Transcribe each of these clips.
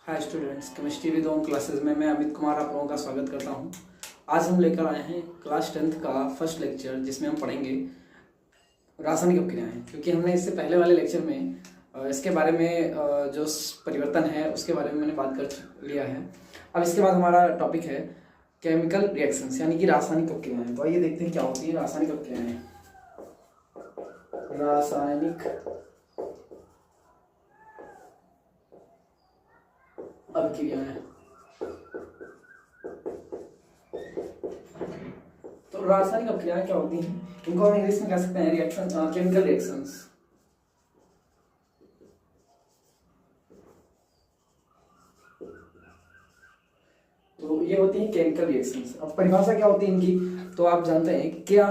Hi students, chemistry with Om classes में मैं अमित कुमार आप लोगों का स्वागत करता हूं। आज हम लेकर आए हैं क्लास 10th का फर्स्ट लेक्चर, जिसमें हम पढ़ेंगे रासायनिक अपक्रियाएं। क्योंकि हमने इससे पहले वाले लेक्चर में इसके बारे में जो परिवर्तन है उसके बारे में मैंने बात कर लिया है। अब इसके बाद हमारा टॉपिक है केमिकल रिएक्शंस, यानी कि रासायनिक अपक्रियाएं। तो आइए देखते हैं क्या होती है रासायनिक अपक्रियाएं। रासायनिक अपक्रियाएं। तो रासायनिक अपक्रियाएं क्या होती हैं, इनको हम इंग्लिश में कह सकते हैं रिएक्शन, केमिकल रिएक्शंस। तो ये होती हैं केमिकल रिएक्शंस। अब परिभाषा क्या होती है इनकी, तो आप जानते हैं क्या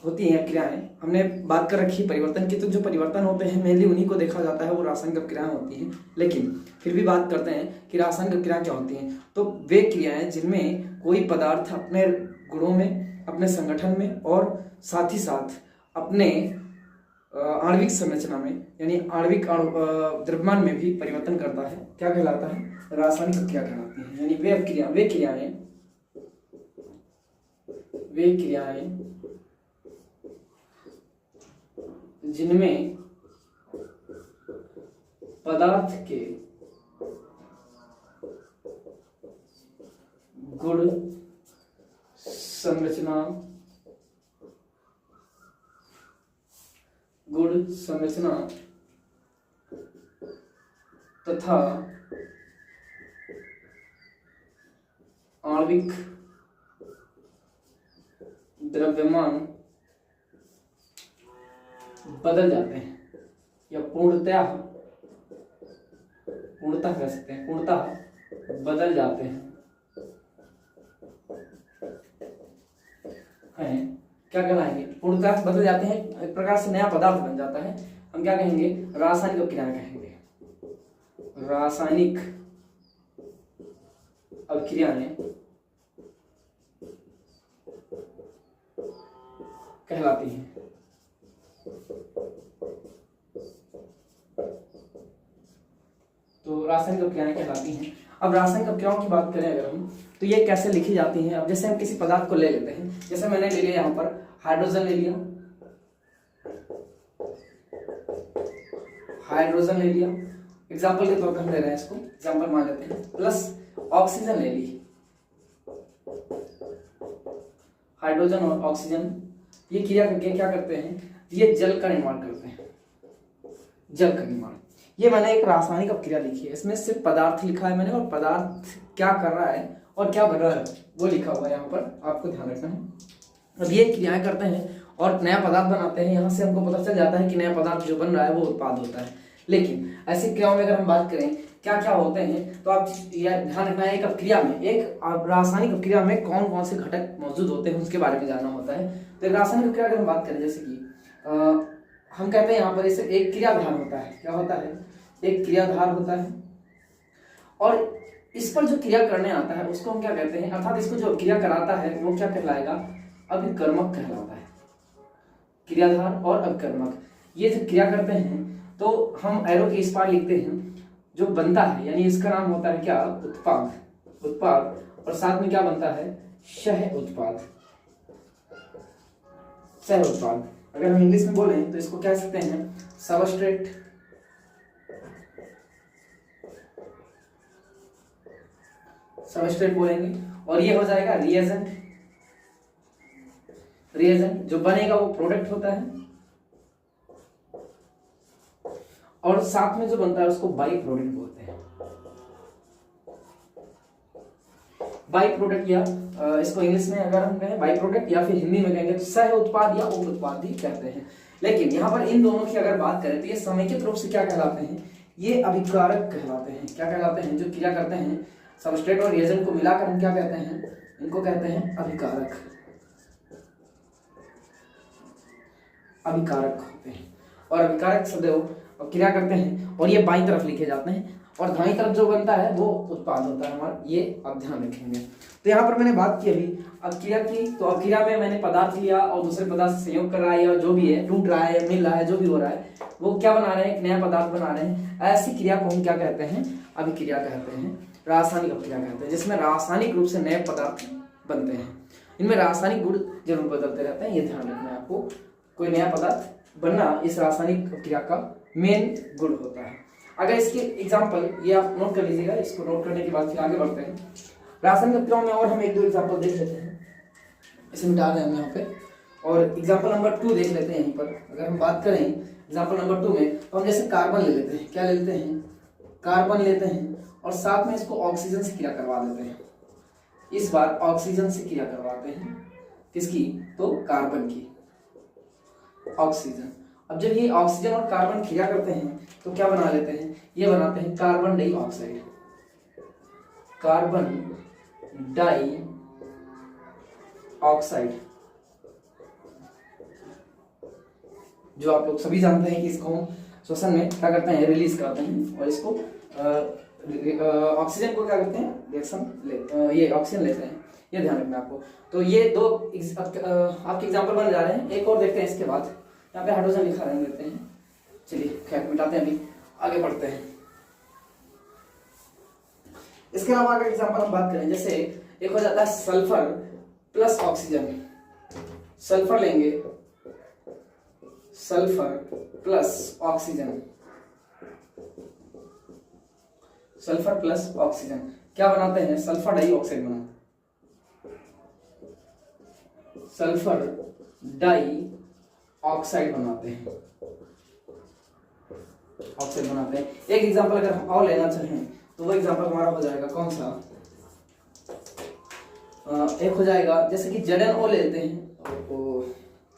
होती हैं क्रियाएं। हमने बात कर रखी परिवर्तन की, तो जो परिवर्तन होते हैं मेनली उन्हीं को देखा जाता है, वो रासायनिक अपक्रियाएं होती हैं। लेकिन फिर भी बात करते हैं कि रासायनिक अपक्रियाएं क्या होती हैं। तो वे क्रियाएं जिनमें कोई पदार्थ अपने गुणों में, अपने संगठन में और साथ ही साथ अपने आणविक संरचना में, यानी आणविक द्रव्यमान में भी परिवर्तन करता है, क्या कहलाता है? रासायनिक अपक्रिया कहलाती है। यानी वे क्रियाएं जिनमें पदार्थ के गुण, संरचना तथा आणविक द्रव्यमान बदल जाते हैं, या पूर्णतः कह सकते हैं, पूर्णतः बदल जाते हैं। क्या कहलाएंगे? पूर्णतः बदल जाते हैं, एक प्रकार से नया पदार्थ बन जाता है। हम क्या कहेंगे? रासायनिक अपक्रियाएं कहेंगे। रासायनिक अपक्रियाएं कहलाती हैं। तो रासायनिक अपक्रियाएं कहलाती हैं। अब रासायनिक अपक्रियाओं की बात करें अगर हम, तो ये कैसे लिखी जाती हैं। अब जैसे हम किसी पदार्थ को ले लेते हैं, जैसे मैंने ले लिया यहाँ पर हाइड्रोजन ले लिया, एग्जाम्पल के तौर पर हम ले रहे हैं इसको, एग्जाम्पल मान लेते हैं। प्लस ऑक्सीजन ले ली, हाइड्रोजन और ऑक्सीजन ये क्रिया करके क्या करते हैं? ये जल का निर्माण करते हैं, जल का निर्माण। ये मैंने एक रासायनिक अपक्रिया लिखी है, इसमें सिर्फ पदार्थ लिखा है मैंने, और पदार्थ क्या कर रहा है और क्या बन रहा है वो लिखा हुआ है यहाँ पर, आपको ध्यान रखना है। अब ये क्रियाएं करते हैं और नया पदार्थ बनाते हैं। यहाँ से हमको पता चल जाता है कि नया पदार्थ जो बन रहा है वो उत्पाद होता है। लेकिन ऐसी क्रियाओं में अगर हम बात करें क्या क्या होते हैं, तो आप ध्यान रखना है, एक अपक्रिया में, एक रासायनिक अपक्रिया में कौन कौन से घटक मौजूद होते हैं उसके बारे में जानना होता है। तो एक रासायनिक अपक्रिया अगर हम बात करें, जैसे कि हम कहते हैं यहाँ पर इसे एक क्रियाधार होता है। क्या होता है? एक क्रियाधार होता है, और इस पर जो क्रिया करने आता है उसको हम क्या कहते हैं, अर्थात इसको जो क्रिया कराता है वो क्या कहलाएगा? अभिकर्मक कहलाता है। क्रियाधार और अभिकर्मक ये जो क्रिया करते हैं, तो हम एरो के इस पार लिखते हैं जो बनता है, यानी इसका नाम होता है क्या? उत्पाद। और साथ में क्या बनता है? सह उत्पाद। अगर हम इंग्लिश में बोलें तो इसको कह सकते हैं सबस्ट्रेट बोलेंगे। और ये हो जाएगा रिएजेंट जो बनेगा वो प्रोडक्ट होता है, और साथ में जो बनता है उसको बाई प्रोडक्ट बोलते हैं। बाई प्रोडक्ट, या इसको इंग्लिश में अगर हम कहें बाई प्रोडक्ट, या फिर हिंदी में कहेंगे तो सह उत्पाद या उप उत्पाद भी कहते हैं। लेकिन यहाँ पर इन दोनों की अगर बात करें तो ये समेकित रूप से क्या कहलाते हैं? ये अभिकारक कहलाते हैं। क्या कहलाते हैं? जो क्रिया करते हैं सबस्ट्रेट और रिएजेंट को मिलाकर हम क्या कहते हैं? इनको कहते हैं अभिकारक होते हैं। और अभिकारक शब्द क्रिया करते हैं और ये बाईं तरफ लिखे जाते हैं, और दाईं तरफ जो बनता है वो उत्पाद होता है हमारा, ये आप ध्यान रखेंगे। तो यहाँ पर मैंने बात की अभी अपक्रिया की, तो अपक्रिया में मैंने पदार्थ लिया और दूसरे पदार्थ से संयोग कर रहा है, या जो भी है टूट रहा है, मिल रहा है, जो भी हो रहा है, वो क्या बना रहे हैं, एक नया पदार्थ बना रहे हैं। ऐसी क्रिया को हम क्या कहते हैं, अभिक्रिया कहते हैं, रासायनिक अपक्रिया कहते हैं, जिसमें रासायनिक रूप से नए पदार्थ बनते हैं। इनमें रासायनिक गुण जरूर बदलते रहते हैं, ये ध्यान रखना है आपको। कोई नया पदार्थ बनना इस रासायनिक अपक्रिया का मेन गुण होता है। अगर इसके एग्जाम्पल ये आप नोट कर लीजिएगा, इसको नोट करने के बाद फिर आगे बढ़ते हैं रासायनिक अपक्रियाओं में, और हम एक दो एग्जाम्पल देख लेते हैं। इसे मिटा रहे हैं हम यहाँ पे, और एग्जाम्पल नंबर 2 देख लेते हैं। यहीं पर अगर हम बात करें एग्जाम्पल नंबर 2 में, तो हम जैसे कार्बन ले लेते हैं, क्या ले लेते हैं, कार्बन लेते हैं, और साथ में इसको ऑक्सीजन से क्रिया करवा देते हैं। इस बार ऑक्सीजन से क्रिया करवाते हैं, किसकी, तो कार्बन की, ऑक्सीजन। अब जब ये ऑक्सीजन और कार्बन क्रिया करते हैं तो क्या बना लेते हैं, ये बनाते हैं carbon dioxide, carbon dioxide, जो आप लोग सभी जानते हैं कि इसको हम श्वसन में क्या करते हैं, रिलीज करते हैं, और इसको ऑक्सीजन को क्या करते हैं, रिएक्शन ये ऑक्सीजन लेते हैं, ये ध्यान रखना आपको। तो ये दो आपके एग्जाम्पल बन जा रहे हैं। एक और देखते हैं इसके बाद, यहाँ पे हाइड्रोजन लिखा रहने देते हैं, चलिए खैर मिटाते हैं, अभी आगे बढ़ते हैं। इसके अलावा अगर एग्जाम्पल हम बात करें, जैसे एक हो जाता है सल्फर प्लस ऑक्सीजन, सल्फर लेंगे, sulphur plus oxygen, sulphur plus oxygen क्या बनाते हैं, सल्फर डाइऑक्साइड बनाते हैं, सल्फर डाई ऑक्साइड बनाते हैं, ऑक्साइड बनाते हैं। एक एग्जांपल अगर हम और लेना चाहें तो वो एग्जांपल हमारा हो जाएगा कौन सा, एक हो जाएगा जैसे कि ZnO लेते हैं,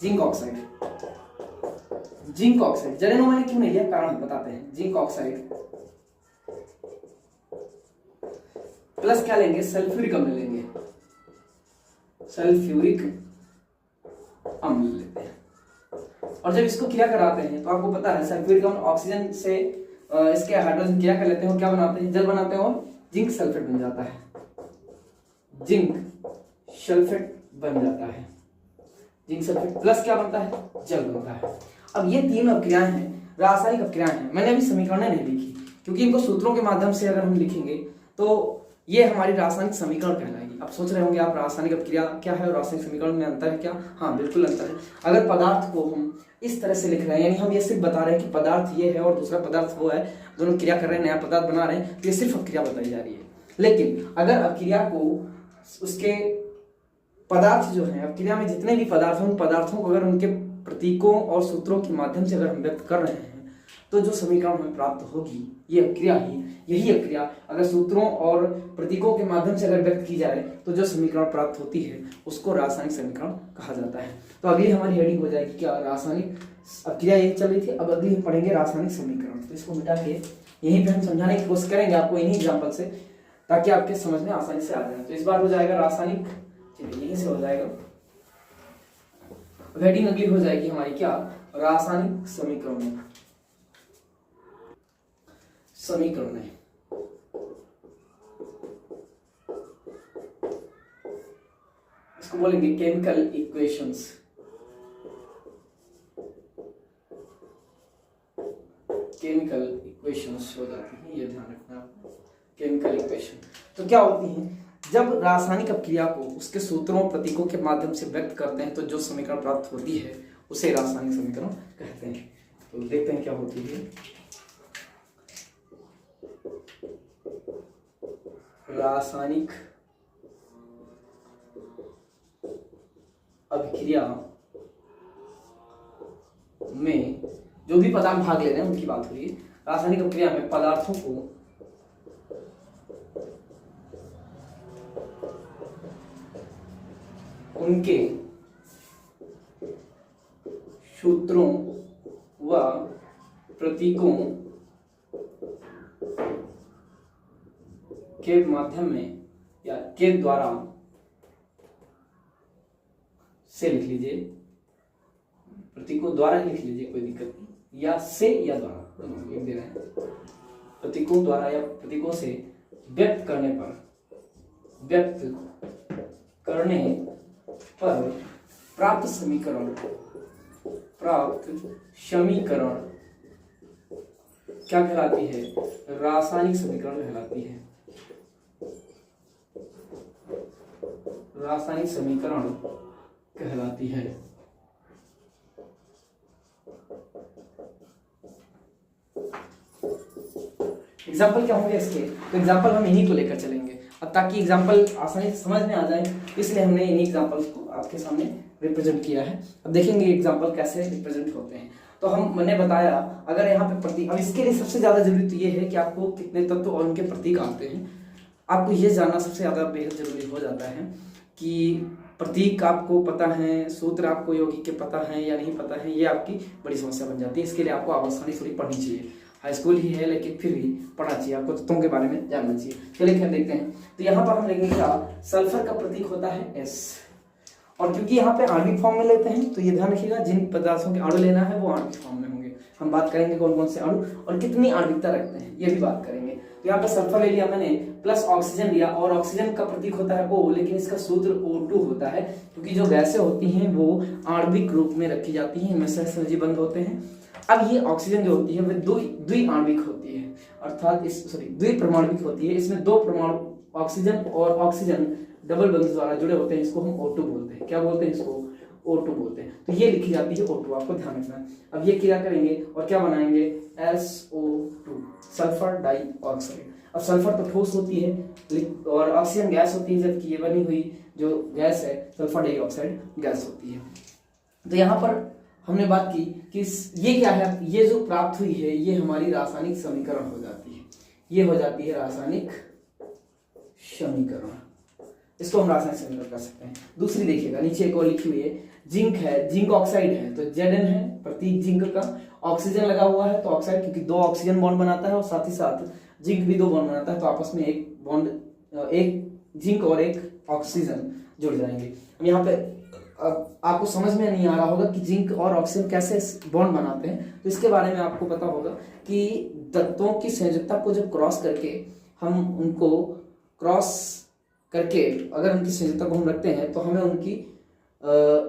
zinc oxide, zinc oxide, ZnO मैंने क्यों नहीं लिया, कारण बताते हैं। जिंक ऑक्साइड प्लस क्या लेंगे, सल्फ्यूरिक अम्ल लेंगे, सल्फ्यूरिक अम्ल लेते हैं। और जब इसको क्रिया कराते हैं तो आपको पता है सल्फ्यूरिक अम्ल ऑक्सीजन से इसके हाइड्रोजन क्रिया कर लेते हैं और क्या बनाते हैं, जल बनाते हैं, और जिंक सल्फेट बन जाता है, जिंक सल्फेट बन जाता है, जिंक सल्फेट प्लस क्या बनता है, जल बनता है। अब ये तीन अपक्रियाएं हैं, रासायनिक अपक्रियाएं हैं। मैंने अभी समीकरण नहीं लिखी क्योंकि इनको सूत्रों के माध्यम से अगर हम लिखेंगे तो ये हमारी रासायनिक समीकरण कहलाएगी। अब सोच रहे होंगे आप रासायनिक अपक्रिया क्या है और रासायनिक समीकरण में अंतर है क्या, हाँ बिल्कुल अंतर है। अगर पदार्थ को हम इस तरह से लिख रहे हैं, यानी हम ये सिर्फ बता रहे हैं कि पदार्थ ये है और दूसरा पदार्थ वो है, दोनों क्रिया कर रहे हैं, नया पदार्थ बना रहे हैं, तो ये सिर्फ अपक्रिया बताई जा रही है। लेकिन अगर अपक्रिया को उसके पदार्थ जो है, अपक्रिया में जितने भी पदार्थ हैं, उन पदार्थों को अगर उनके प्रतीकों और सूत्रों के माध्यम से अगर हम व्यक्त कर रहे हैं तो जो समीकरण हमें प्राप्त होगी ये अपक्रिया ही, यही अपक्रिया अगर सूत्रों और प्रतीकों के माध्यम से अगर व्यक्त की जाए तो जो समीकरण प्राप्त होती है उसको रासायनिक समीकरण कहा जाता है। तो अगली हमारी हेडिंग हो जाएगी क्या, रासायनिक अपक्रिया यही चल रही थी, अब अगली हम पढ़ेंगे रासायनिक समीकरण। तो इसको मिटा के यहीं पे हम समझाने की कोशिश करेंगे आपको इन्हीं एग्जाम्पल से, ताकि आपके समझ में आसानी से आ जाए। तो इस बार हो जाएगा रासायनिक, चलिए यहीं से हो जाएगा, हेडिंग अगली हो जाएगी हमारी क्या, रासायनिक समीकरण, समीकरण है। इसको बोलेंगे केमिकल इक्वेशंस, केमिकल इक्वेशंस हो जाती हैं, ये ध्यान रखना आपको। केमिकल इक्वेशन तो क्या होती हैं, जब रासायनिक अपक्रिया को उसके सूत्रों प्रतीकों के माध्यम से व्यक्त करते हैं तो जो समीकरण प्राप्त होती है उसे रासायनिक समीकरण कहते हैं। तो देखते हैं क्या होती है रासायनिक अभिक्रिया में जो भी पदार्थ भाग ले रहे हैं उनकी बात हो रही है। रासायनिक अभिक्रिया में पदार्थों को उनके सूत्रों व प्रतीकों के माध्यम में या के द्वारा से लिख लीजिए, प्रतीकों द्वारा ही लिख लीजिए, कोई दिक्कत नहीं, या से या द्वारा लिख दे रहे हैं, प्रतीकों द्वारा या प्रतीकों से व्यक्त करने पर प्राप्त समीकरण क्या कहलाती है? रासायनिक समीकरण कहलाती है। रासायनिक समीकरण कहलाती है। एग्जाम्पल क्या होंगे इसके? तो एग्जाम्पल हम इन्हीं को लेकर चलेंगे, अब ताकि एग्जाम्पल आसानी से समझ में आ जाए, इसलिए हमने इन्हीं एग्जाम्पल्स को आपके सामने रिप्रेजेंट किया है। अब देखेंगे एग्जाम्पल कैसे रिप्रेजेंट होते हैं। तो मैंने बताया, अगर यहाँ पे प्रतीक, अब इसके लिए सबसे ज्यादा जरूरी तो ये है कि आपको कितने तत्व और उनके प्रतीक आते हैं। आपको ये जानना सबसे ज्यादा बेहद जरूरी हो जाता है कि प्रतीक आपको पता है, सूत्र आपको यौगिक के पता है या नहीं पता है, ये आपकी बड़ी समस्या बन जाती है। इसके लिए आपको आसानी थोड़ी पढ़नी चाहिए। हाई स्कूल ही है लेकिन फिर भी पढ़ना चाहिए, आपको तत्वों के बारे में जानना चाहिए। चलिए फिर देखते हैं। तो यहाँ पर हम लेंगे क्या? सल्फर का प्रतीक होता है S, और क्योंकि यहाँ पे आणविक फॉर्म में लेते हैं तो ये ध्यान रखिएगा जिन पदार्थों के अणु लेना है वो आणविक फॉर्म में होंगे। हम बात करेंगे कौन कौन से अणु और कितनी आणविकता रखते हैं, ये भी बात करेंगे। तो यहाँ पे सल्फर ले लिया मैंने, प्लस ऑक्सीजन लिया, और ऑक्सीजन का प्रतीक होता है O, लेकिन इसका सूत्र O2 होता है, क्योंकि जो गैसें होती हैं वो आणविक रूप में रखी जाती हैं, इनमें सहसंयोजी बंध होते हैं। अब ये ऑक्सीजन जो होती है वह द्विआण्विक होती है, अर्थात द्विपरमाणुविक होती है। इसमें दो परमाणु ऑक्सीजन और ऑक्सीजन डबल बंध द्वारा जुड़े होते हैं, इसको हम O2 बोलते हैं। क्या बोलते हैं इसको? O2 बोलते हैं। तो ये लिखी जाती है O2, आपको ध्यान रखना है। अब ये क्रिया करेंगे और क्या बनाएंगे? SO2, sulphur dioxide. अब सल्फर तो ठोस होती है और ऑक्सीजन गैस होती है, जबकि ये बनी हुई जो गैस है सल्फर डाइऑक्साइड गैस होती है। तो यहाँ पर हमने बात की कि ये क्या है, ये जो प्राप्त हुई है ये हमारी रासायनिक समीकरण हो जाती है। ये हो जाती है रासायनिक समीकरण, इसको हम रासायनिक समीकरण कर सकते हैं। दूसरी देखिएगा, नीचे एक और लिखी हुई है, जिंक है, जिंक ऑक्साइड है, तो Zn है प्रतीक जिंक का। ऑक्सीजन लगा हुआ है तो ऑक्साइड, क्योंकि दो ऑक्सीजन बॉन्ड बनाता है और साथ ही साथ जिंक भी दो बॉन्ड बनाता है, तो आपस में एक बॉन्ड, एक जिंक और एक ऑक्सीजन जुड़ जाएंगे। यहाँ पे आपको समझ में नहीं आ रहा होगा कि जिंक और ऑक्सीजन कैसे बॉन्ड बनाते हैं, तो इसके बारे में आपको पता होगा कि तत्वों की संयोजकता को जब क्रॉस करके हम उनको क्रॉस करके अगर उनकी संयोजकता को हम रखते हैं तो हमें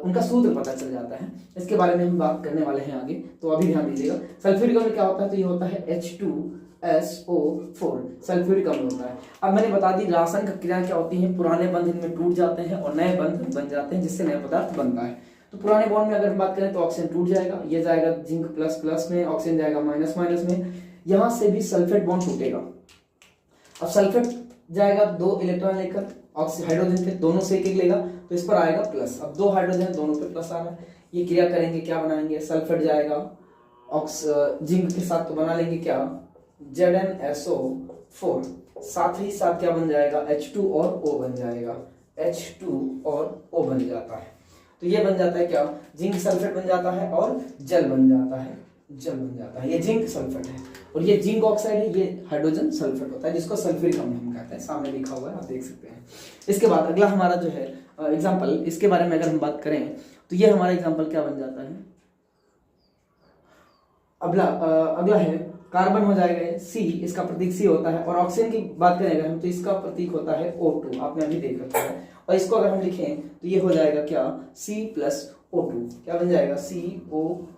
उनका सूत्र पता चल जाता है। इसके बारे में हम बात करने वाले हैं आगे, तो अभी ध्यान दीजिएगा। सल्फ्यूरिक अम्ल क्या होता है? तो ये होता है H2SO4, सल्फ्यूरिक अम्ल होता है। अब मैंने बता दी रासायनिक क्रियाएं क्या होती हैं, पुराने बंध इनमें टूट जाते हैं और नए बंध बन जाते हैं, जिससे नया पदार्थ बनता है। तो पुराने बॉन्ड में अगर हम बात करें तो ऑक्सीजन टूट जाएगा, ये जाएगा जिंक प्लस प्लस में, ऑक्सीजन जाएगा माइनस माइनस में, यहाँ से भी सल्फेट बॉन्ड टूटेगा। अब सल्फेट जाएगा दो इलेक्ट्रॉन लेकर, हाइड्रोजन के दोनों से एक एक लेगा, तो इस पर आएगा प्लस। अब दो हाइड्रोजन दोनों पे प्लस आ रहा है, ये क्रिया करेंगे, क्या बनाएंगे? सल्फेट जाएगा जिंक के साथ, तो बना लेंगे क्या? ZnSO4, साथ ही साथ क्या बन जाएगा? H2 और O बन जाएगा, H2 और O बन जाता है। तो ये बन जाता है क्या? जिंक सल्फेट बन जाता है और जल बन जाता है, ये जिंक सल्फेट है। और ये जिंक ऑक्साइड है, ये हाइड्रोजन सल्फेट होता है, जिसको सल्फ्यूरिक अम्ल हम कहते हैं। सामने लिखा हुआ है, आप देख सकते हैं। इसके बाद अगला हमारा जो है एग्जाम्पल, इसके बारे में अगर हम बात करें तो ये हमारा एग्जाम्पल क्या बन जाता है? अगला है कार्बन हो जाएगा C, इसका प्रतीक C होता है। और ऑक्सीजन की बात करें अगर हम, तो इसका प्रतीक होता है O2, आपने अभी देख रखा है। और इसको अगर हम लिखें तो ये हो जाएगा क्या? C+O2, क्या बन जाएगा? CO2।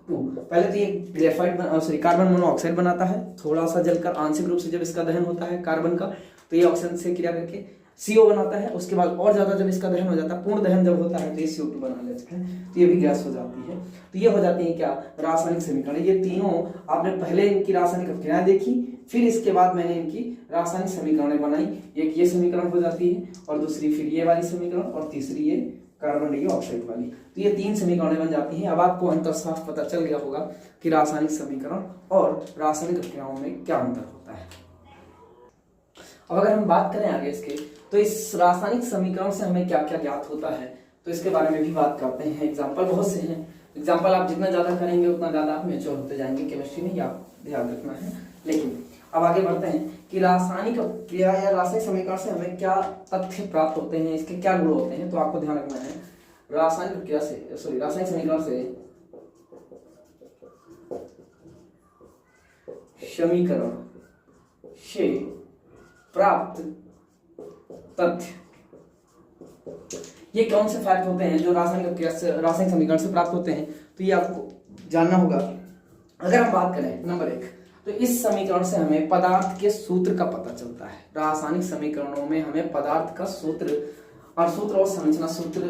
पहले तो ये ग्रेफाइट कार्बन मोनोऑक्साइड बनाता है, थोड़ा सा जलकर आंशिक रूप से जब इसका दहन होता है कार्बन का, तो ये ऑक्सीजन से क्रिया करके CO बनाता है। उसके बाद और ज्यादा जब इसका दहन हो जाता है, पूर्ण दहन जब होता है, तो ये CO2 बना लेता है, तो ये भी गैस हो जाती है। तो ये हो जाती है क्या? रासायनिक समीकरण। ये तीनों आपने पहले इनकी रासायनिक अभिक्रियाएं देखी, फिर इसके बाद मैंने इनकी रासायनिक समीकरणें बनाई। एक ये समीकरण हो जाती है, और दूसरी फिर ये वाली समीकरण, और तीसरी ये कार्बन डाइऑक्साइड वाली। तो ये तीन समीकरणें बन जाती हैं। अब आपको अंतर साफ पता चल गया होगा कि रासायनिक समीकरण और रासायनिक अभिक्रियाओं में क्या अंतर होता है। अब अगर हम बात करें आगे इसके, तो इस रासायनिक समीकरण से हमें क्या क्या ज्ञात होता है, तो इसके बारे में भी बात करते हैं। एग्जाम्पल बहुत से हैं, एग्जाम्पल आप जितना ज्यादा करेंगे उतना ज्यादा आप मेच्योर होते जाएंगे केमिस्ट्री में, आप ध्यान रखना है। लेकिन अब आगे बढ़ते हैं कि रासायनिक क्रिया या रासायनिक समीकरण से हमें क्या तथ्य प्राप्त होते हैं, इसके क्या गुण होते हैं। तो आपको ध्यान रखना है, रासायनिक क्रिया से रासायनिक समीकरण से समीकरण से प्राप्त तथ्य। ये कौन से फैक्ट होते हैं जो रासायनिक समीकरण से प्राप्त होते हैं, तो ये आपको जानना होगा। अगर हम बात करें नंबर 1, तो इस समीकरण से हमें पदार्थ के सूत्र का पता चलता है। रासायनिक समीकरणों में हमें पदार्थ का सूत्र और संरचना सूत्र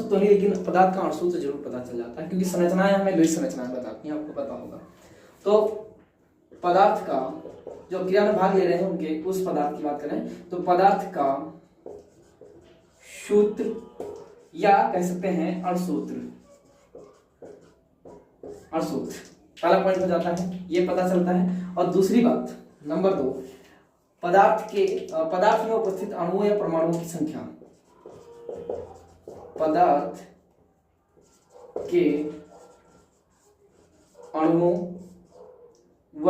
तो नहीं, लेकिन पदार्थ का अणुसूत्र जरूर पता चल जाता है, क्योंकि संरचनाएं हमें लुईस संरचनाएं बताती हैं, आपको पता होगा। तो पदार्थ का जो क्रिया में भाग ले रहे हैं उनके उस पदार्थ की बात करें तो पदार्थ का सूत्र या कह सकते हैं अणुसूत्र पहला पॉइंट हो जाता है, ये पता चलता है। और दूसरी बात नंबर 2, पदार्थ में उपस्थित अणुओं या परमाणुओं की संख्या। पदार्थ के अणुओं व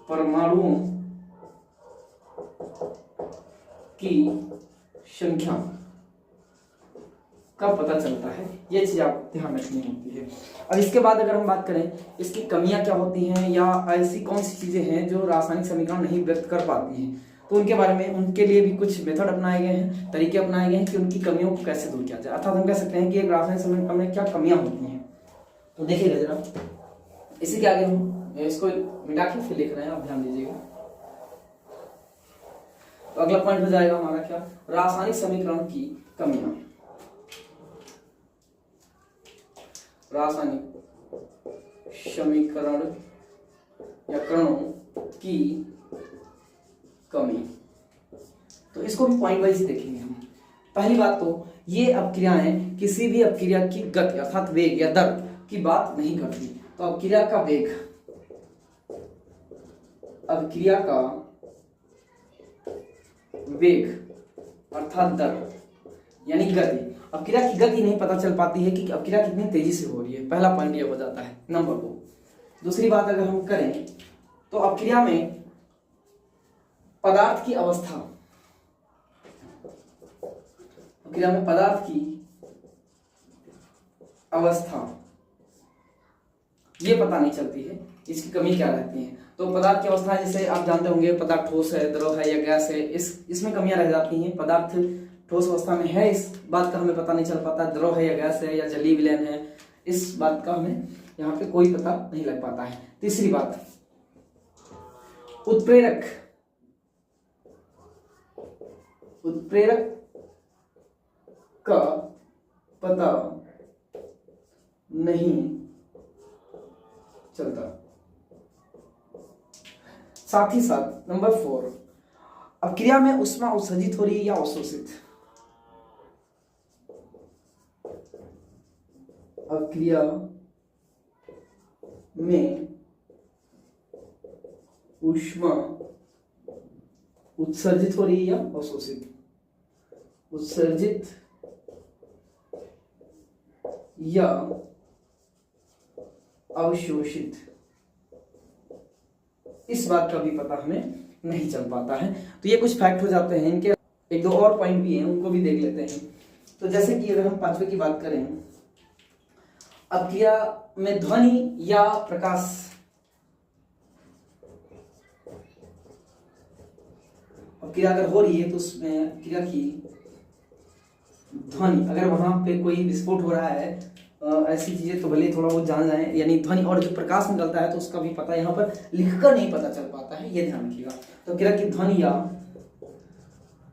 परमाणुओं की संख्या का पता चलता है। ये चीज आप ध्यान रखनी होती है। अब इसके बाद अगर हम बात करें इसकी कमियां क्या होती हैं या ऐसी कौन सी चीजें हैं जो रासायनिक समीकरण नहीं व्यक्त कर पाती हैं, तो उनके बारे में, उनके लिए भी कुछ मेथड अपनाए गए हैं, तरीके अपनाए गए हैं कि उनकी कमियों को कैसे दूर किया जाए। अर्थात हम कह सकते हैं कि एक रासायनिक समीकरण में क्या कमियां होती हैं। तो देखिएगा जरा, इसी के आगे हम इसको मिटा के फिर लिख रहे हैं, आप ध्यान दीजिएगा। तो अगला पॉइंट हो जाएगा हमारा क्या, रासायनिक समीकरण की कमियां। रासायनिक समीकरण या कणों की कमी। तो इसको भी पॉइंट वाइज देखेंगे हम। पहली बात तो ये अपक्रियाएं किसी भी अपक्रिया की गति अर्थात वेग या दर की बात नहीं करती। तो अपक्रिया का वेग, अपक्रिया का वेग अर्थात दर यानी गति, अपक्रिया की गति नहीं पता चल पाती है कि अपक्रिया कितनी तेजी से हो रही है। पहला पॉइंट ये हो जाता है नंबर 2। दूसरी बात अगर हम करें तो अपक्रिया में पदार्थ की अवस्था, अपक्रिया में पदार्थ की अवस्था ये पता नहीं चलती है, इसकी कमी क्या रहती है। तो पदार्थ की अवस्था जैसे आप जानते होंगे, पदार्थ ठोस है, द्रव है या गैस है, इसमें कमियां रह जाती हैं। पदार्थ ठोस अवस्था में है, इस बात का हमें पता नहीं चल पाता, द्रव है या गैस है या जलीय विलयन है, इस बात का हमें यहाँ पे कोई पता नहीं लग पाता है। तीसरी बात, उत्प्रेरक का पता नहीं चलता। साथ ही साथ नंबर 4, अपक्रिया में ऊष्मा उत्सर्जित हो रही है या अवशोषित। अपक्रिया में ऊष्मा उत्सर्जित हो रही है या अवशोषित। उत्सर्जित या अवशोषित, इस बात का भी पता हमें नहीं चल पाता है। तो ये कुछ फैक्ट हो जाते हैं। इनके एक दो और पॉइंट भी हैं, उनको भी देख लेते हैं। तो जैसे कि अगर हम 5वें की बात करें, अपक्रिया में ध्वनि या प्रकाश, अपक्रिया अगर हो रही है तो उसमें अपक्रिया की ध्वनि, अगर वहां पे कोई विस्फोट हो रहा है, ऐसी चीजें तो भले थोड़ा बहुत जान जाए, यानी ध्वनि और जो प्रकाश निकलता है तो उसका भी पता यहाँ पर लिखकर नहीं पता चल पाता है, ये ध्यान रखिएगा। तो अपक्रिया की ध्वनि या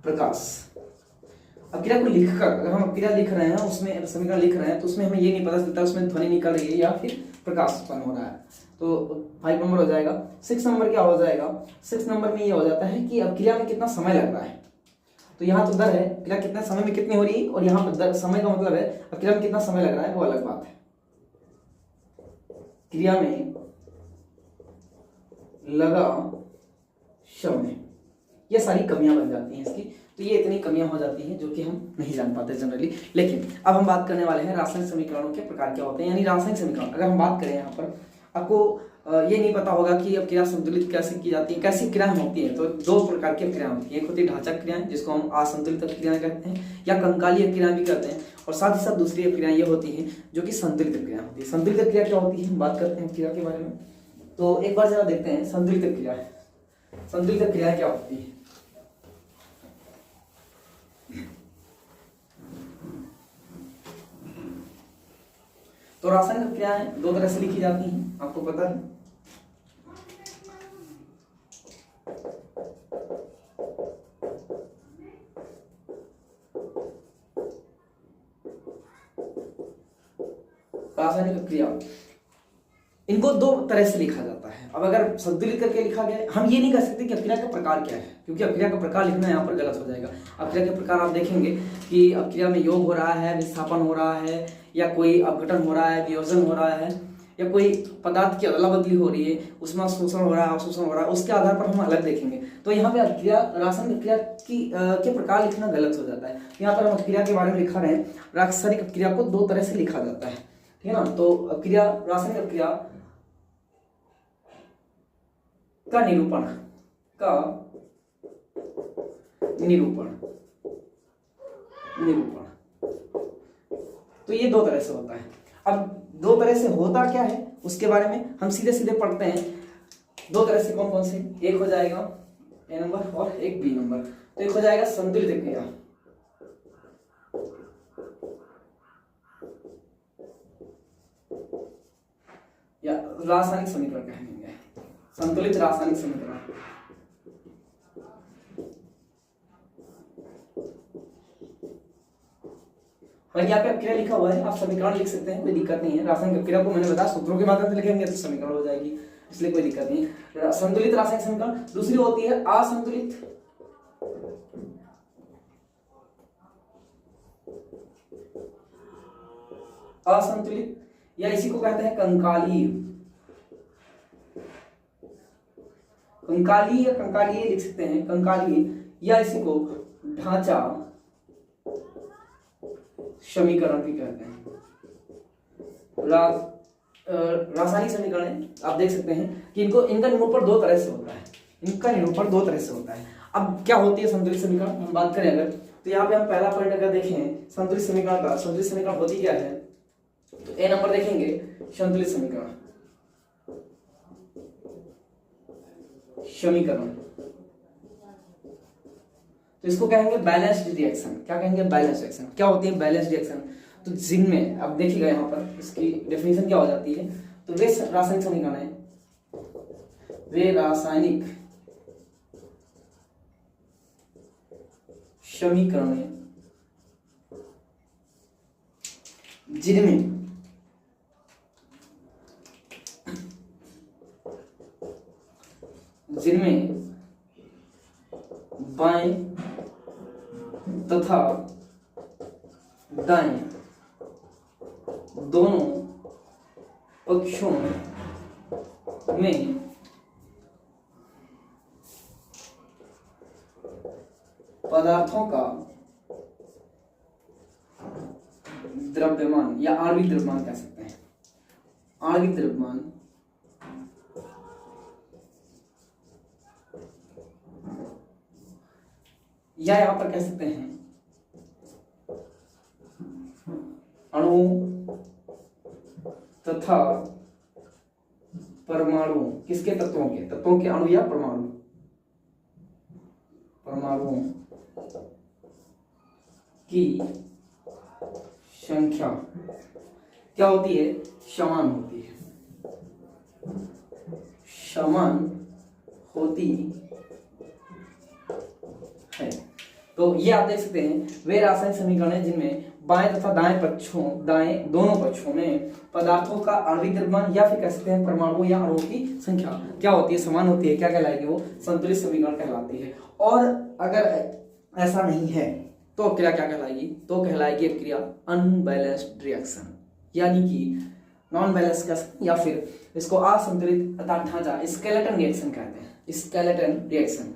प्रकाश, अपक्रिया को लिखकर, अगर हम अपक्रिया लिख रहे हैं, उसमें समीकरण लिख रहे हैं, तो उसमें हमें ये नहीं पता चलता उसमें ध्वनि निकल रही है या फिर प्रकाश उत्पन्न हो रहा है। तो 5 नंबर हो जाएगा। 6 नंबर क्या हो जाएगा, 6 नंबर में ये हो जाता है कि अपक्रिया में कितना समय लग रहा है। तो यहाँ तो दर है, क्रिया कितने समय में कितनी हो रही है, और यहाँ पर दर, समय का मतलब है क्रिया में कितना समय लग रहा है, वो अलग बात है। क्रिया में लगा समय, ये सारी कमियां बन जाती हैं इसकी। तो ये इतनी कमियां हो जाती हैं जो कि हम नहीं जान पाते जनरली। लेकिन अब हम बात करने वाले हैं रासायनिक समीकरणों के प्रकार क्या होते हैं, यानी रासायनिक समीकरण। अगर हम बात करें यहाँ पर, आपको ये नहीं पता होगा कि अब क्रिया संतुलित कैसे की जाती है, कैसी क्रियाएं होती हैं। तो 2 प्रकार की क्रियाएं होती हैं, एक होती है ढांचक क्रियाएं जिसको हम असंतुलित क्रियाएं कहते हैं या कंकालीय क्रियाएं भी कहते हैं, और साथ ही साथ दूसरी क्रियाएं ये होती हैं जो कि संतुलित क्रियाएं होती है। संतुलित क्रिया क्या होती है, बात करते हैं क्रिया के बारे में। तो एक बार जरा देखते हैं संतुलित क्रिया है, संतुलित क्रिया क्या होती है। तो रासायनिक क्रियाएं दो तरह से लिखी जाती हैं, आपको पता है। रासायनिक क्रिया इनको दो तरह से लिखा जाता है। अब अगर संतुलित करके लिखा गया, हम ये नहीं कह सकते कि अक्रिया का प्रकार क्या है, क्योंकि अक्रिया का प्रकार लिखना यहाँ पर गलत हो जाएगा। अक्रिया के प्रकार आप देखेंगे कि अक्रिया में योग हो रहा है, विस्थापन हो रहा है, या कोई अपघटन हो रहा है, वियोजन हो रहा है, या कोई पदार्थ की अदला बदली हो रही है, उसमें शोषण हो रहा है, अवशोषण हो रहा है, उसके आधार पर हम अलग देखेंगे। तो यहाँ पे अक्रिया, रासायनिक क्रिया के प्रकार लिखना गलत हो जाता है। यहाँ पर हम अक्रिया के बारे में लिखा रहे हैं, रासायनिक क्रिया को दो तरह से लिखा जाता है, ठीक है ना। तो अक्रिया, रासायनिक क्रिया का निरूपण, तो ये दो तरह से होता है। अब दो तरह से होता क्या है उसके बारे में हम सीधे सीधे पढ़ते हैं। दो तरह से कौन कौन से, एक हो जाएगा ए नंबर और एक बी नंबर। तो एक हो जाएगा संतुलित क्रिया, या रासायनिक समीकरण कहेंगे, संतुलित रासायनिक समीकरण। और यहाँ पे अक्रिया लिखा हुआ है, आप समीकरण लिख सकते हैं, कोई दिक्कत नहीं है। रासायनिक अक्रिया को मैंने बताया सूत्रों के माध्यम से लिखेंगे तो समीकरण हो जाएगी, इसलिए कोई दिक्कत नहीं है। संतुलित रासायनिक समीकरण। दूसरी होती है असंतुलित, असंतुलित, या इसी को कहते हैं कंकालीय। कंकालीय या कंकालीय लिख सकते हैं, कंकालीय, या इसी को ढांचा समीकरण भी कहते हैं। रासायनिक समीकरण आप देख सकते हैं कि इनका निरूपण दो तरह से होता है, इनका निरूपण दो तरह से होता है। अब क्या होती है संतुलित समीकरण, हम बात करें अगर, तो यहाँ पे हम पहला पॉइंट अगर देखें संतुलित समीकरण का, संतुलित समीकरण होती क्या है, तो ए नंबर देखेंगे संतुलित समीकरण, तो इसको कहेंगे बैलेंस्ड रिएक्शन। क्या कहेंगे, बैलेंस्ड रिएक्शन। क्या होती है बैलेंस्ड रिएक्शन, तो जिनमें अब देखिएगा यहाँ पर इसकी डेफिनेशन क्या हो जाती है, तो वे रासायनिक समीकरण है, वे रासायनिक समीकरण जिनमें बाएं तथा दाएं दोनों पक्षों में पदार्थों का द्रव्यमान या आणविक द्रव्यमान कह सकते हैं, आणविक द्रव्यमान या यहां पर कह सकते हैं अणु तथा परमाणु, किसके तत्वों के, तत्वों के अणु या परमाणुओं की संख्या क्या होती है, समान होती है, समान होती है। तो ये आप देख सकते हैं वे रासायनिक समीकरण हैं जिनमें बाएं तथा दाएं दोनों पक्षों में पदार्थों का आणविक द्रव्यमान या फिर कह सकते हैं परमाणुओं या अणुओं की संख्या क्या होती है, समान होती है। क्या कहलाएगी, वो संतुलित समीकरण कहलाती है। और अगर ऐसा नहीं है तो क्रिया क्या कहलाएगी, तो कहलाएगी क्रिया अनबैलेंस्ड रिएक्शन, यानी कि नॉन बैलेंस का, या फिर इसको असंतुलित ढांचा स्केलेटन रिएक्शन कहते हैं, स्केलेटन रिएक्शन,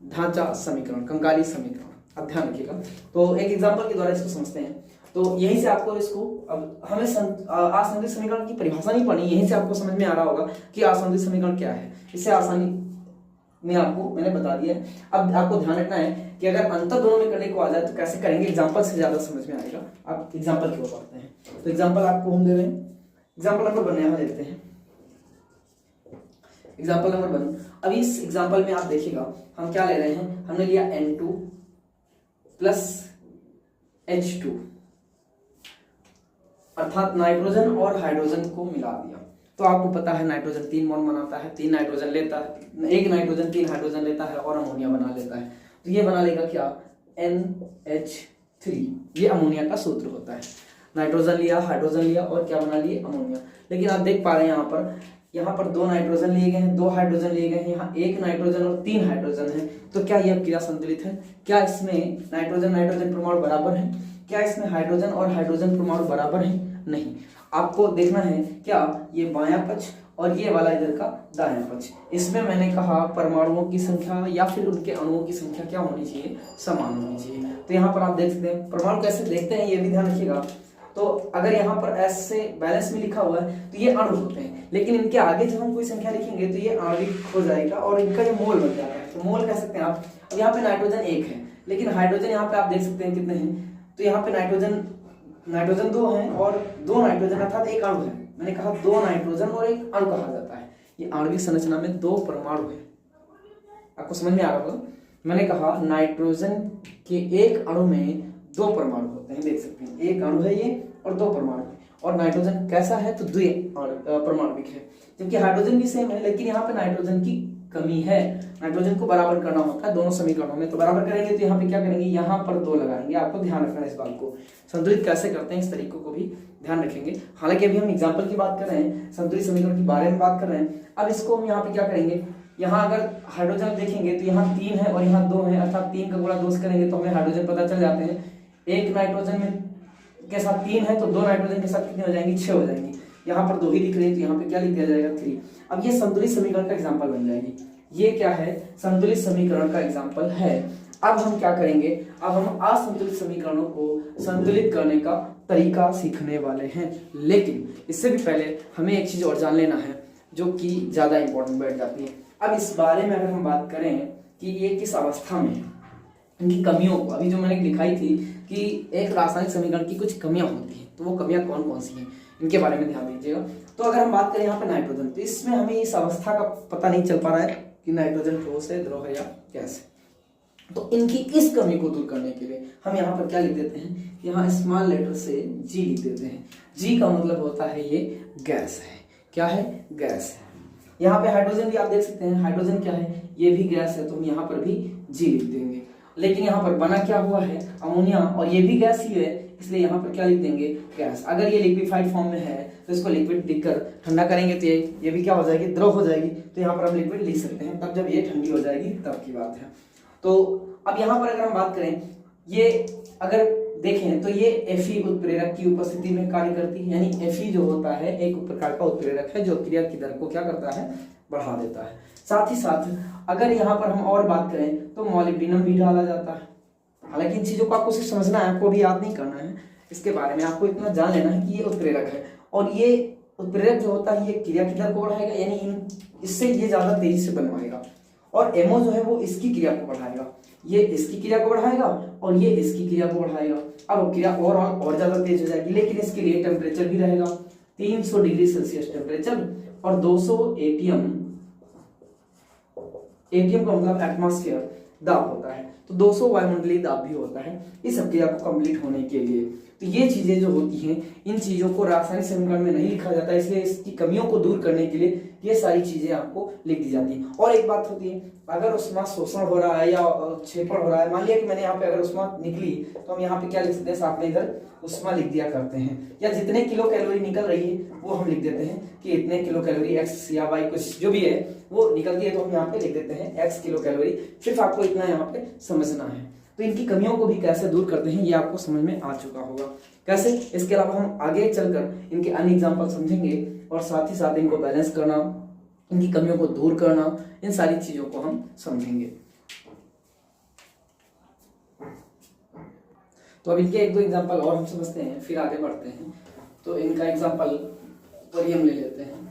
ढांचा समीकरण, कंकाली समीकरण। अब ध्यान रखिएगा। तो एक एग्जांपल के द्वारा इसको समझते हैं। तो यहीं से आपको इसको, अब हमें असंतुलित समीकरण की परिभाषा नहीं पढ़नी, यहीं से आपको समझ में आ रहा होगा कि असंतुलित समीकरण क्या है। इससे आसानी में आपको मैंने बता दिया है। अब आपको ध्यान रखना है कि अगर अंतर दोनों में करने को आ जाए तो कैसे करेंगे, एग्जाम्पल से ज्यादा समझ में आएगा। आप एग्जाम्पल की ओर बढ़ते हैं। तो एग्जाम्पल आपको हम दे रहे हैं, एग्जाम्पल नंबर 1 यहाँ देखते हैं। Example number 1। अभी इस एग्जाम्पल में आप देखिएगा हम क्या ले रहे हैं, हमने लिया N2 प्लस H2, अर्थात नाइट्रोजन और हाइड्रोजन को मिला दिया। तो आपको पता है नाइट्रोजन 3 बॉन्ड बनाता है, 3 नाइट्रोजन लेता है, 1 नाइट्रोजन 3 हाइड्रोजन लेता है और अमोनिया बना लेता है। तो ये बना लेगा क्या, NH3। ये अमोनिया का सूत्र होता है। नाइट्रोजन लिया, हाइड्रोजन लिया और क्या बना लिए, अमोनिया। लेकिन आप देख पा रहे हैं यहाँ पर 2 नाइट्रोजन लिए गए हैं, 2 हाइड्रोजन लिए गए हैं, यहाँ 1 नाइट्रोजन और 3 हाइड्रोजन है। तो क्या यह क्रिया संतुलित है? क्या इसमें नाइट्रोजन नाइट्रोजन परमाणु बराबर है? क्या इसमें हाइड्रोजन और हाइड्रोजन परमाणु बराबर है? नहीं। आपको देखना है क्या ये बायां पक्ष और ये वाला इधर का दायां पक्ष, इसमें मैंने कहा परमाणुओं की संख्या या फिर उनके अणुओं की संख्या क्या होनी चाहिए, समान होनी चाहिए। तो यहाँ पर आप देख सकते हैं परमाणु कैसे देखते हैं, ये भी ध्यान रखिएगा। तो अगर यहाँ पर ऐसे बैलेंस में लिखा हुआ है तो ये अणु होते हैं, लेकिन इनके आगे जब हम कोई संख्या लिखेंगे तो ये आणविक हो जाएगा और इनका ये मोल बन जाता है। तो मोल कह सकते हैं आप। अब यहाँ पे नाइट्रोजन 1 है, लेकिन हाइड्रोजन यहाँ पे आप देख सकते हैं कितने हैं। तो यहाँ पे नाइट्रोजन 2 हैं और 2 नाइट्रोजन अर्थात 1 अणु है। मैंने कहा 2 नाइट्रोजन और 1 अणु कहा जाता है। ये आणविक संरचना में 2 परमाणु है। आपको समझ में आ रहा होगा। मैंने कहा नाइट्रोजन के 1 अणु में 2 परमाणु होते हैं, देख सकते हैं 1 अणु है ये और 2 परमाणु। और नाइट्रोजन कैसा है, तो 2 परमाणुविक है, जबकि हाइड्रोजन भी सेम है, लेकिन यहाँ पे नाइट्रोजन की कमी है। नाइट्रोजन को बराबर करना होता है दोनों समीकरणों में। तो बराबर करेंगे तो यहाँ पे क्या करेंगे, यहाँ पर 2 लगाएंगे। आपको ध्यान रखना है इस बात को। संतुलित कैसे करते हैं इस तरीकों को भी ध्यान रखेंगे। हालांकि अभी हम एग्जाम्पल की बात कर रहे हैं, संतुलित समीकरण के बारे में बात कर रहे हैं। अब इसको हम यहाँ पे क्या करेंगे, यहाँ अगर हाइड्रोजन देखेंगे तो यहाँ 3 है और यहाँ 2 है, अर्थात 3 का गुणा 2 से करेंगे तो हमें हाइड्रोजन पता चल जाते हैं। 1 नाइट्रोजन में के साथ 3 है तो 2 नाइट्रोजन के साथ कितने हो जाएंगी, 6 हो जाएंगी। यहाँ पर 2 ही दिख रही है तो यहाँ पे क्या लिख दिया जाएगा, 3। अब ये संतुलित समीकरण का एग्जाम्पल बन जाएगी। ये क्या है, संतुलित समीकरण का एग्जाम्पल है। अब हम क्या करेंगे, अब हम असंतुलित समीकरणों को संतुलित करने का तरीका सीखने वाले हैं। लेकिन इससे भी पहले हमें एक चीज और जान लेना है जो कि ज्यादा इंपॉर्टेंट बैठ जाती है। अब इस बारे में अगर हम बात करें कि ये किस अवस्था में है, इनकी कमियों को, अभी जो मैंने दिखाई थी कि एक रासायनिक समीकरण की कुछ कमियां होती हैं, तो वो कमियां कौन कौन सी हैं, इनके बारे में ध्यान दीजिएगा। तो अगर हम बात करें यहाँ पे नाइट्रोजन, तो इसमें हमें इस अवस्था का पता नहीं चल पा रहा है कि नाइट्रोजन ठोस है, द्रव है या गैस है। तो इनकी इस कमी को दूर करने के लिए हम यहाँ पर क्या लिख देते हैं, यहाँ स्मॉल लेटर से जी लिख देते हैं। जी का मतलब होता है ये गैस है। क्या है, गैस है। यहाँ पे हाइड्रोजन भी आप देख सकते हैं, हाइड्रोजन क्या है, ये भी गैस है, तो हम यहाँ पर भी जी लिख देंगे। लेकिन यहाँ पर बना क्या हुआ है, अमोनिया, और ये भी गैस ही है, इसलिए यहाँ पर क्या लिख देंगे, गैस। अगर ये लिक्विफाइड फॉर्म में है तो इसको लिक्विड लिखकर ठंडा करेंगे तो ये भी क्या हो जाएगी, द्रव हो जाएगी। तो यहाँ पर हम लिक्विड लिख सकते हैं, तब जब ये ठंडी हो जाएगी तब की बात है। तो अब यहाँ पर अगर हम बात करें, ये अगर देखें तो ये Fe उत्प्रेरक की उपस्थिति में कार्य करती है। यानी Fe जो होता है एक प्रकार का उत्प्रेरक है जो क्रिया की दर को क्या करता है, बढ़ा देता है। साथ ही साथ अगर यहाँ पर हम और बात करें तो मॉलिब्डेनम भी डाला जाता है। हालांकि इन चीजों को आपको सिर्फ समझना है, आपको भी याद नहीं करना है इसके बारे में, आपको इतना जान लेना है कि ये उत्प्रेरक है। और ये उत्प्रेरक जो होता है ये क्रिया की दर को बढ़ाएगा, यानी इससे ये ज्यादा तेजी से बनवाएगा। और एमओ जो है वो इसकी क्रिया को बढ़ाएगा, ये इसकी क्रिया को बढ़ाएगा और ये इसकी क्रिया को बढ़ाएगा। अब क्रिया और ज्यादा तेज हो जाएगी, लेकिन इसके लिए टेम्परेचर भी रहेगा 300 डिग्री सेल्सियस टेम्परेचर और 200 एटीएम का मतलब एटमॉस्फेयर दाब होता है, तो 200 वायुमंडलीय दाब भी होता है इस क्रिया को कंप्लीट होने के लिए। तो ये चीजें जो होती हैं, इन चीजों को रासायनिक समीकरण में नहीं लिखा जाता, इसलिए इसकी कमियों को दूर करने के लिए ये सारी चीजें आपको लिख दी जाती हैं। और एक बात होती है, अगर उष्मा शोषण हो रहा है या क्षेपण हो रहा है, मान लिया कि मैंने यहाँ पे अगर उष्मा निकली तो हम यहाँ पे क्या लिख सकते हैं, साथ में इधर उष्मा लिख दिया करते हैं, या जितने किलो कैलोरी निकल रही है वो हम लिख देते हैं कि इतने किलो कैलोरी एक्स या वाई कुछ जो भी है वो निकलती है, तो हम यहाँ पे लिख देते हैं एक्स किलो कैलोरी। सिर्फ आपको इतना यहाँ पे समझना है। तो इनकी कमियों को भी कैसे दूर करते हैं ये आपको समझ में आ चुका होगा। कैसे, इसके अलावा हम आगे चलकर इनके अन्य एग्जाम्पल समझेंगे और साथ ही साथ इनको बैलेंस करना, इनकी कमियों को दूर करना, इन सारी चीजों को हम समझेंगे। तो अब इनके 1-2 एग्जाम्पल और हम समझते हैं, फिर आगे बढ़ते हैं। तो इनका एग्जाम्पल परियम ले लेते हैं।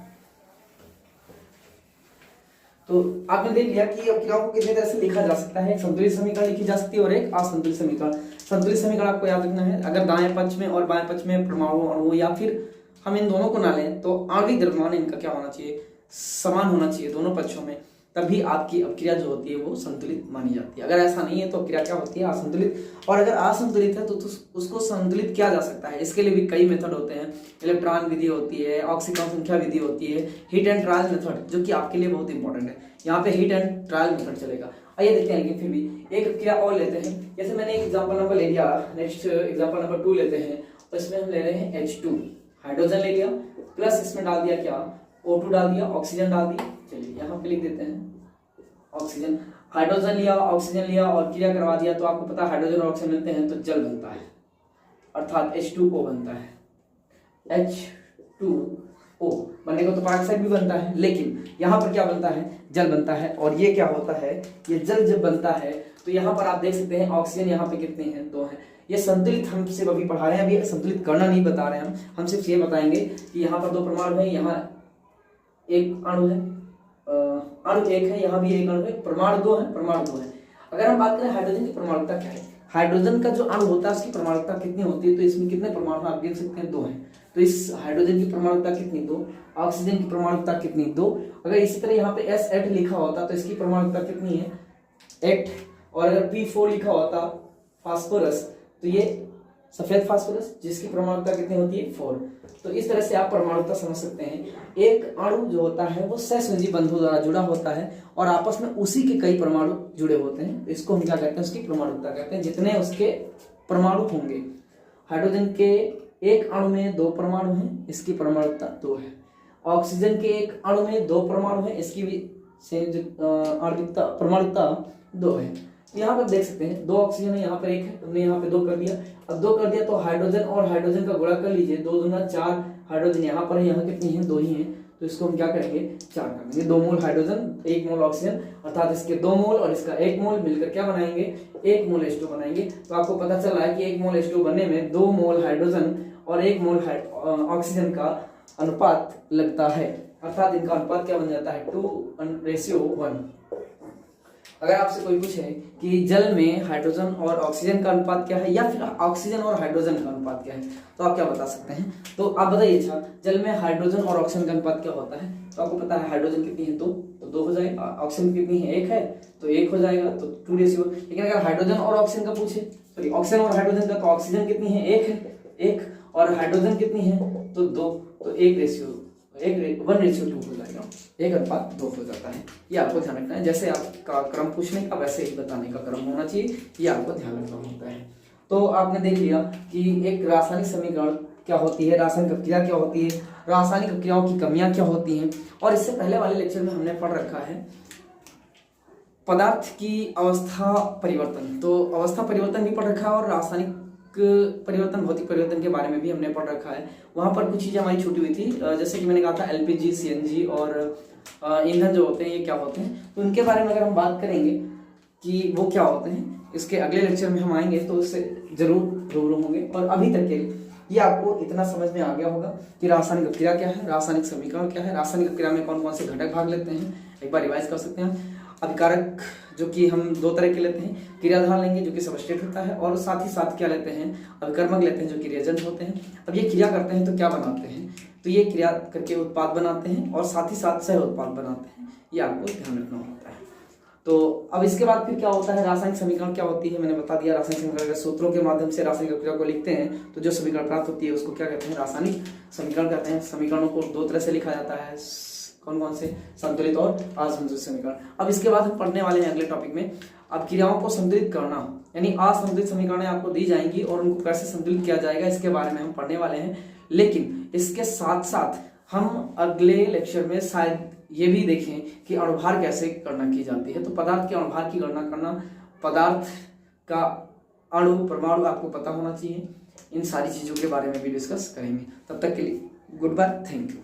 तो आपने देख लिया कि क्रियाओं को कितने तरह से लिखा जा सकता है। एक संतुलित समीकरण लिखी जा सकती है और एक असंतुलित समीकरण। संतुलित समीकरण आपको याद रखना है, अगर दाएं पक्ष में और बाएं पक्ष में परमाणु अणु, या फिर हम इन दोनों को ना लें तो आणविक द्रव्यमान इनका क्या होना चाहिए, समान होना चाहिए दोनों पक्षों में, तभी आपकी अपक्रिया जो होती है वो संतुलित मानी जाती है। अगर ऐसा नहीं है तो अपक्रिया क्या होती है? असंतुलित। और अगर असंतुलित है तो उसको संतुलित किया जा सकता है। इसके लिए भी कई मेथड होते हैं। इलेक्ट्रॉन विधि होती है, ऑक्सीकरण संख्या विधि होती है, हीट एंड ट्रायल मेथड, जो कि आपके लिए बहुत इंपॉर्टेंट है। यहाँ पे हीट एंड ट्रायल मेथड चलेगा। आइए देखते हैं, लेकिन फिर भी एक अपक्रिया और लेते हैं। जैसे मैंने एक एग्जाम्पल नंबर ले लिया, नेक्स्ट एग्जाम्पल नंबर 2 लेते हैं। तो इसमें हम ले रहे हैं H2, हाइड्रोजन ले लिया, प्लस इसमें डाल दिया क्या? O2 डाल दिया, ऑक्सीजन डाल दिया। चलिए यहाँ पे लिख देते हैं ऑक्सीजन। हाइड्रोजन लिया, ऑक्सीजन लिया और क्रिया करवा दिया, तो आपको पता है हाइड्रोजन और ऑक्सीजन मिलते हैं तो जल बनता है, अर्थात H2O बनता है। H2O बनने को तो पेरोक्साइड भी बनता है, लेकिन यहाँ पर क्या बनता है? जल बनता है। और ये क्या होता है? ये जल जब बनता है तो यहाँ पर आप देख सकते हैं ऑक्सीजन यहाँ पे कितने हैं? 2 हैं। ये संतुलित हम सिर्फ अभी पढ़ा रहे हैं, अभी संतुलित करना नहीं बता रहे हैं हम सिर्फ ये बताएंगे कि यहाँ पर 2 परमाणु है, यहाँ एक अणु है, अणु 1 है, यहाँ भी एक अणु है, परमाणु 2 है, परमाणु 2 है। अगर हम बात करें हाइड्रोजन की परमाणुता क्या है, हाइड्रोजन का जो अणु होता है उसकी परमाणुता कितनी होती है? तो इसमें कितने परमाणु आप देख सकते हैं? 2 हैं। तो इस हाइड्रोजन की परमाणुता कितनी? 2। ऑक्सीजन की परमाणुता कितनी? 2। अगर इसी तरह यहाँ पे S8 लिखा होता तो इसकी परमाणुता कितनी है? 8। और अगर P4 लिखा होता फास्फोरस, तो ये सफेद फास्फोरस, जिसकी परमाणुता कितनी होती है? 4। तो इस तरह से आप परमाणुता समझ सकते हैं। एक अणु जो होता है वो सहसंयोजी बंधों द्वारा जुड़ा होता है और आपस में उसी के कई परमाणु जुड़े होते हैं। इसको हम क्या कहते हैं? उसकी परमाणुता कहते हैं। जितने उसके परमाणु होंगे, हाइड्रोजन के एक अणु में 2 परमाणु हैं, इसकी परमाणुता 2 है। ऑक्सीजन के एक अणु में 2 परमाणु हैं, इसकी भी आणविकता परमाणुता 2 है। यहाँ पर देख सकते हैं 2 ऑक्सीजन है, यहाँ पर 1 है, हमने यहाँ पे 2 कर दिया। अब 2 कर दिया तो हाइड्रोजन और हाइड्रोजन का गुणा कर लीजिए, 2 दूना 4 हाइड्रोजन यहाँ पर है, यहाँ कितनी है? 2 ही है। तो इसको हम क्या करेंगे? 4 कर देंगे। 2 मोल हाइड्रोजन, 1 मोल ऑक्सीजन, अर्थात इसके 2 मोल और इसका 1 मोल मिलकर क्या बनाएंगे? 1 मोल H2 बनाएंगे। तो आपको पता चला है कि 1 मोल H2 बनने में 2 मोल हाइड्रोजन और 1 मोल ऑक्सीजन का अनुपात लगता है, अर्थात इनका अनुपात क्या बन जाता है? 2:1। अगर आपसे कोई पूछे कि जल में हाइड्रोजन और ऑक्सीजन का अनुपात क्या है, या फिर ऑक्सीजन और हाइड्रोजन का अनुपात क्या है, तो आप क्या बता सकते हैं? तो आप बताइए। अच्छा, जल में हाइड्रोजन और ऑक्सीजन का अनुपात क्या होता है? तो आपको पता है हाइड्रोजन कितनी है? 2, तो 2 हो जाएगा। ऑक्सीजन कितनी है? 1 है, तो 1 हो जाएगा, तो 2:1। लेकिन अगर हाइड्रोजन और ऑक्सीजन का पूछे, सॉरी ऑक्सीजन और हाइड्रोजन का, तो ऑक्सीजन कितनी है? 1 है, 1, और हाइड्रोजन कितनी है? तो 2, तो 1:2 हो जाएगा, 1:2 हो जाता है। ये आपको ध्यान रखना है। जैसे आपका क्रम पूछने का वैसे ही बताने का क्रम होना चाहिए, ये आपको ध्यान रखना होता है। तो आपने देख लिया कि एक रासायनिक समीकरण क्या होती है, रासायनिक अपक्रिया क्या होती है, रासायनिक अपक्रियाओं की कमियां क्या होती हैं। और इससे पहले वाले लेक्चर में हमने पढ़ रखा है पदार्थ की अवस्था परिवर्तन, तो अवस्था परिवर्तन भी पढ़ रखा है और रासायनिक परिवर्तन, भौतिक परिवर्तन के बारे में भी हमने पढ़ रखा है। वहां पर कुछ चीजें हमारी छूटी हुई थी, जैसे कि मैंने कहा था LPG, CNG और ईंधन जो होते हैं ये क्या होते हैं, तो उनके बारे में अगर हम बात करेंगे कि वो क्या होते हैं, इसके अगले लेक्चर में हम आएंगे तो उससे जरूर रूबरू होंगे। और अभी तक के ये आपको इतना समझ में आ गया होगा कि रासायनिक अपक्रिया क्या है, रासायनिक समीकरण क्या है, रासायनिक अपक्रिया में कौन कौन से घटक भाग लेते हैं, एक बार रिवाइज कर सकते हैं। अभिकारक जो कि हम 2 तरह के लेते हैं, क्रियाधार लेंगे जो कि सबस्ट्रेट होता है, और साथ ही साथ क्या लेते हैं? अभिकर्मक लेते हैं जो कि रिएजेंट होते हैं। अब ये क्रिया करते हैं तो क्या बनाते हैं? तो ये क्रिया करके उत्पाद बनाते हैं और साथ ही साथ सह उत्पाद बनाते हैं, ये आपको ध्यान रखना होता है। तो अब इसके बाद फिर क्या होता है? रासायनिक समीकरण क्या होती है, मैंने बता दिया। रासायनिक समीकरण के सूत्रों के माध्यम से रासायनिक अपक्रिया को लिखते हैं तो जो समीकरण प्राप्त होती है उसको क्या कहते हैं? रासायनिक समीकरण कहते हैं। समीकरणों को 2 तरह से लिखा जाता है, कौन कौन से? संतुलित और असंतुलित समीकरण। अब इसके बाद हम पढ़ने वाले हैं अगले टॉपिक में, अब क्रियाओं को संतुलित करना, यानी असंतुलित समीकरणें आपको दी जाएंगी और उनको कैसे संतुलित किया जाएगा इसके बारे में हम पढ़ने वाले हैं। लेकिन इसके साथ साथ हम अगले लेक्चर में शायद ये भी देखें कि अणुभार कैसे गणना की जाती है। तो पदार्थ के अणुभार की गणना करना, पदार्थ का अणु परमाणु आपको पता होना चाहिए, इन सारी चीजों के बारे में भी डिस्कस करेंगे। तब तक के लिए गुड बाय, थैंक यू।